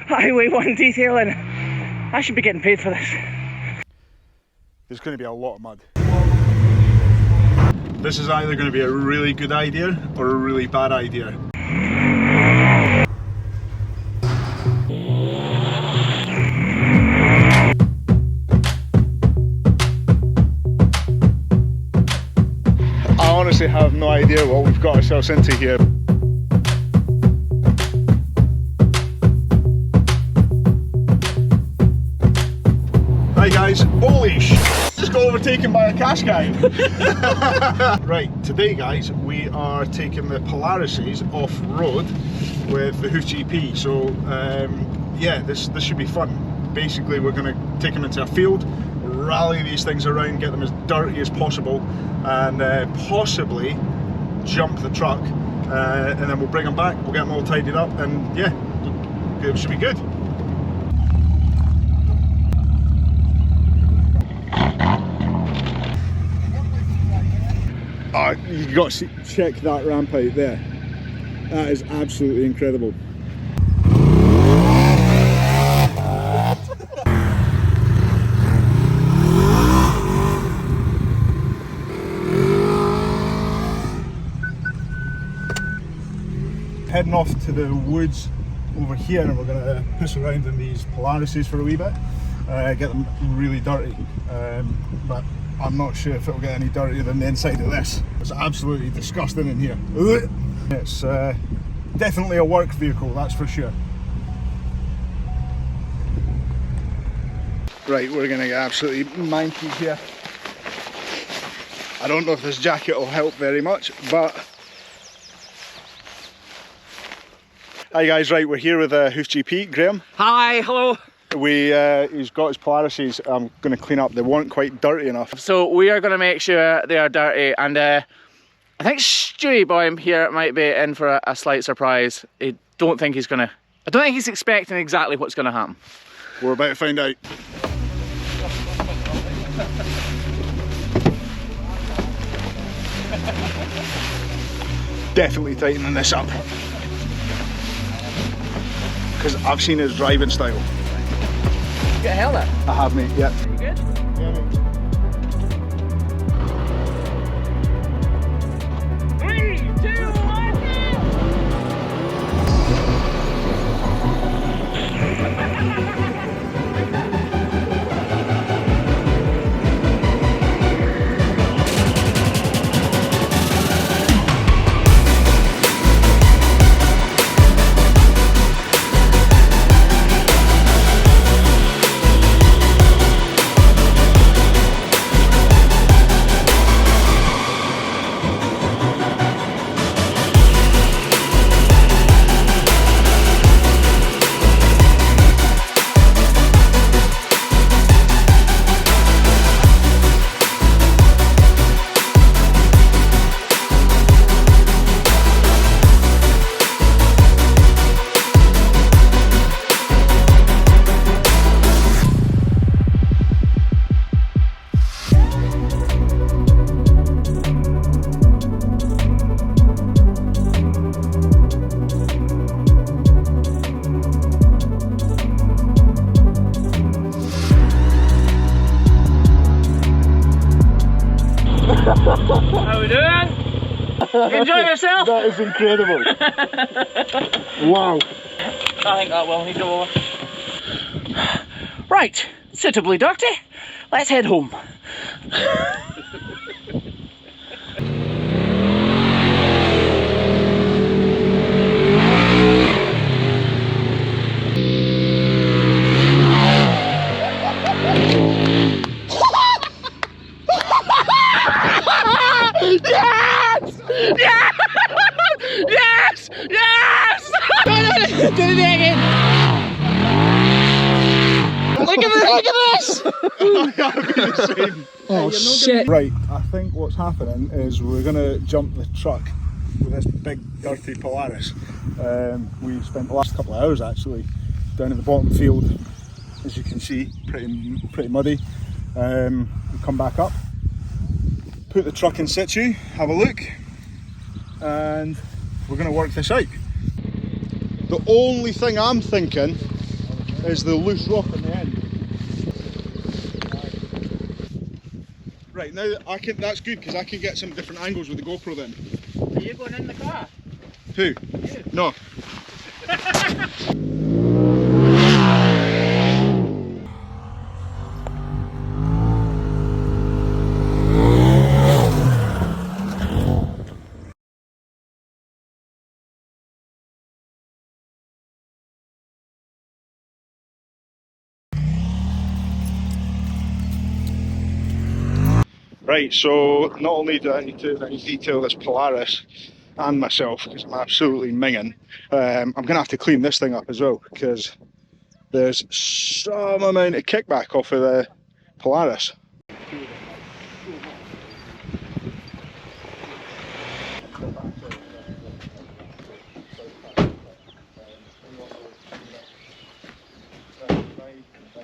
Highway 1 detailing. I should be getting paid for this. There's going to be a lot of mud. This is either going to be a really good idea or a really bad idea. I honestly have no idea what we've got ourselves into here. Hi guys, holy sh! Just got overtaken by a cash guy. Right, today guys, we are taking the Polarises off-road with the HOOF GP. So yeah, this should be fun. Basically we're going to take them into a field, rally these things around, get them as dirty as possible, and possibly jump the truck, and then we'll bring them back, we'll get them all tidied up, and yeah, it should be good. Oh, you got to check that ramp out there. That is absolutely incredible. Heading off to the woods over here, and we're going to push around in these Polarises for a wee bit, get them really dirty, but I'm not sure if it'll get any dirtier than the inside of this. It's absolutely disgusting in here. It's definitely a work vehicle, that's for sure. Right, we're going to get absolutely manky here. I don't know if this jacket will help very much, but... Hi guys, right, we're here with HOOF GP, Graeme. Hi, hello. He's got his Polarises. I'm going to clean up. They weren't quite dirty enough. So we are going to make sure they are dirty, and I think Stewie boy here might be in for a slight surprise. I don't think he's expecting exactly what's going to happen. We're about to find out. Definitely tightening this up, because I've seen his driving style. You got a helmet? I have, mate, yeah. You good? Yeah, mate. 3, 2, 1, How we doing? You enjoying yourself? That is incredible. Wow. I think that will need to go over. Right, suitably dirty. Let's head home. Yes! Yes! Yes! Yes! Do it again! Look at this! Oh shit! Right, I think what's happening is we're going to jump the truck with this big dirty Polaris. We spent the last couple of hours actually down in the bottom field, as you can see, pretty muddy. We come back up, put the truck in situ, have a look, and we're going to work this out. The only thing I'm thinking is the loose rock on the end. Right, now I can, that's good because I can get some different angles with the GoPro then. Are you going in the car? Who? You. No. Right, so not only do I need to detail this Polaris and myself because I'm absolutely minging, I'm going to have to clean this thing up as well because there's some amount of kickback off of the Polaris.